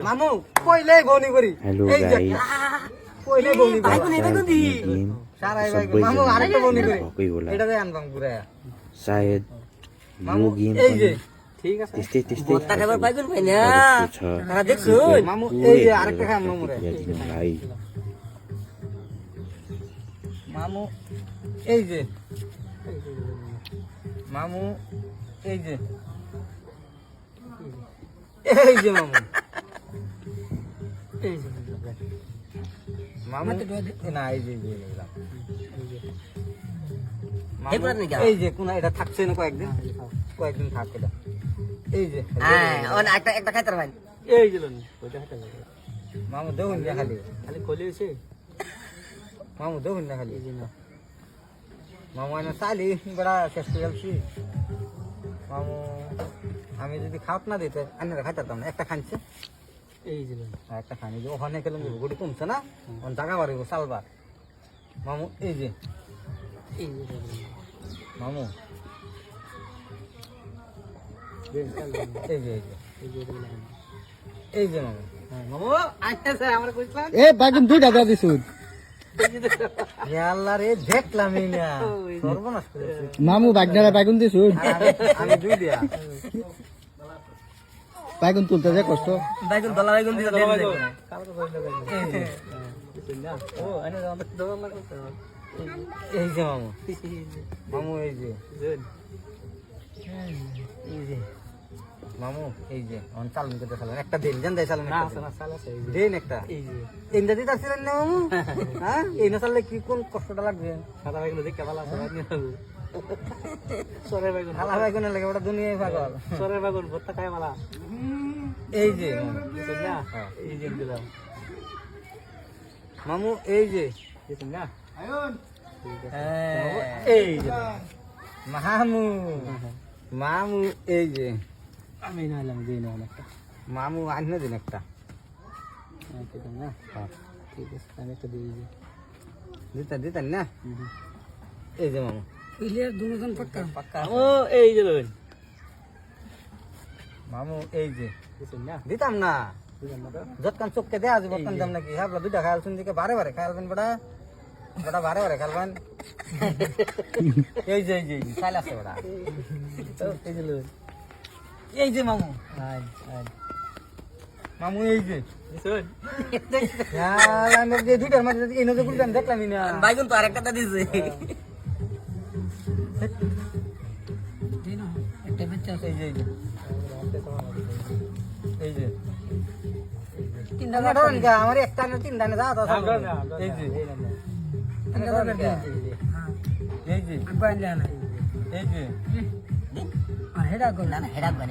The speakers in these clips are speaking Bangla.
মামু কইলেই বনি করি হ্যালো এই যে গাইস কইলেই বনি করি शायद ये गेम সারাই ভাই सब মামু আরেকটা বনি করি कोई बोला এটা দে আনবাম ঘুরে शायद মামু यो गेम এই যে ঠিক আছে त्यस्तै त्यस्तै বত্তা খাবার পাইবেন ভাই না छ তারা দেখছো মামু এই যে আরেকটা খাম মামু রে भाइ মামু এই যে মামু এই যে এই যে মামু এই যে মামু না এই যে এবার নি এই যে কোন এটা থাকছে না কয়েকদিন থাকবে এটা এই যে হ্যাঁ ওন একটা খাইতে পারবেন এই যে ওইটা হাতে মামু দেখুন না খালি খালি কলি হইছে মামু দেখুন না খালি মামু এনে চালি বড় শেষ করে গেছি মামু আমি যদি খাওয়াত না দিতে আন্নারা খাইতাম না একটা খানছে এই যে একটা খানি যে ওখানে গেলাম গুড়ি কমছে না ওন জায়গা বাড়িব সালবার মামু এই যে মামু এই যে এই যে মামু মামু আইছে আমরা কইছিলাম এ বাগুন দুইটা দাও দিছু আল্লাহ রে দেখলামই না সর্বনাশ করেছে মামু বাগনারা বাগুন দিছু আমি দুই দিয়া বাগুন তুলতে যে কষ্ট বাইগুন দলা বাইগুন দিতে দেন কালকে কইলো ও আনে আমাদের দোকান না করতে এই যে মামু মামু এই যে এই যে মামু এই যে অন চালন করতে চালান একটা দিন জান দেয় চালন না আছে না চাল আছে দিন একটা এই যে ইন্দা দিতে আসছিলেন না মামু হ্যাঁ এই না চাললে কি কোন কষ্টটা লাগবে সাদা বাইগুলো দেখতে ভালো আছে সরে বাইগুন হালা বাইগুন লাগে ওটা দুনিয়ায় পাগল সরে বাইগুন ভর্তা খায় মালা এই যে বুঝছেন না এই যে দিলাম মামু এই যে বুঝছেন না এই যে মামু মামু এই যে আমি নাইলাম দিই না একটা মামু আনলে দিন একটা না ঠিক আছে আমি একটা দিয়ে দিতেন না এই যে মামু প্লেয়ার দুজন পাক্কা পাক্কা ও এই যে লইন মামু এই যে দিতাম না যতক্ষণ চোখকে দেয়া আছে বর্তমান দাম নাকি হ্যাঁ দুইটা খায়াল শুনছি বারে বারে খায়ালবেন বড়া বড়া বারে বারে খালবেন এই যে খাইল আছে বড়া এই যে লইন এই যে মামু মামু এই যে আমি যে দুইটার মাঝে এই নজর গুলতাম দেখলামই না বাইগুন তো আরেকটা দিছে একটা বাচ্চা আছে এই যে তিন দানা ধরেন গা আমার একটা না তিন দানা দাও এই যে এই যে এই যে হেডা কর না হেডা কর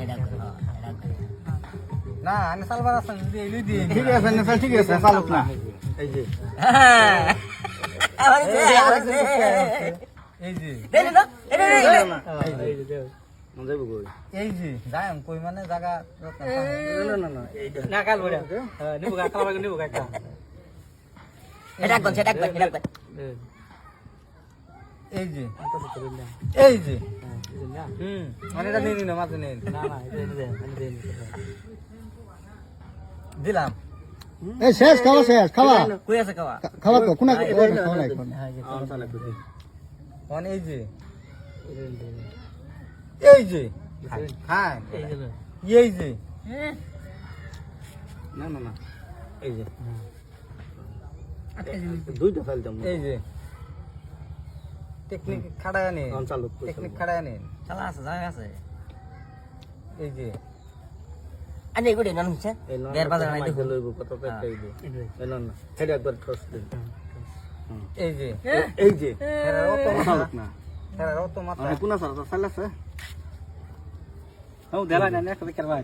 না আমি সালবার আসেন এই লই দিয়ে ঠিক আছে না ঠিক আছে চালুক না এই যে আবার এই যে দেন না এই যে এই যে যাই কই মানে জায়গা না না কাল বড়া নিবো গা খাওয়া নিবো গা একটা হেডা কর এই যে এই যে মানে এটা নিন না মাঝে নিন না না দিলাম এ শেষ খাওয়া শেষ খাওয়া কই আছে খাওয়া খাওয়া তো কোনা খাওয়া নাই কোন কোন এই যে এই যে হ্যাঁ এই যে না না না এই যে দুইটা ফাইল দাম এই যে টেকনিক খাড়ায় নেন টেকনিক খাড়ায় নেন চালা আছে জায়গা আছে এই যে আনে গুড়ে নন হচ্ছে বের বাজার নাই দেখো লইব কত টাকা এই যে না না হেড একবার টস দিন এই যে এই যে এরা অত না এরা অত মাত্রা কোন সারা চালাছে ও দেলা না একটা করবা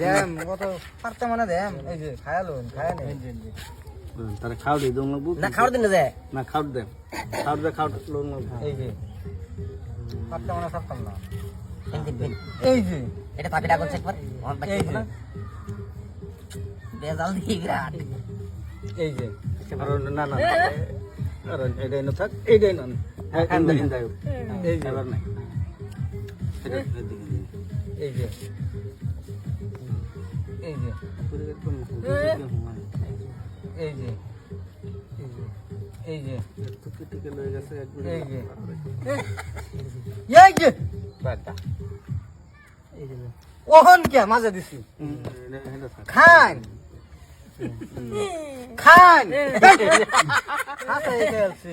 দেম কত পারতে মানে দেম এই যে খায়ালুন খায় না তারে খাও দি দং লাগবো না খাওয়ার দিন যায় না খাও দে খাও লোন এই যে পারতে মানে সবতাম না এই যে এটা পাপিটা কোন চেক কর অন বাকি না বেজাল দি গ্রাট এই যে আর না না আর এটাই না থাক এইটাই না হিন্দা এই যে আবার নাই এই যে এই যে এই যে এই যে এই যে এই যে বাদা ওহন কে মাঝে দিছি খান খান হাতে খেলছে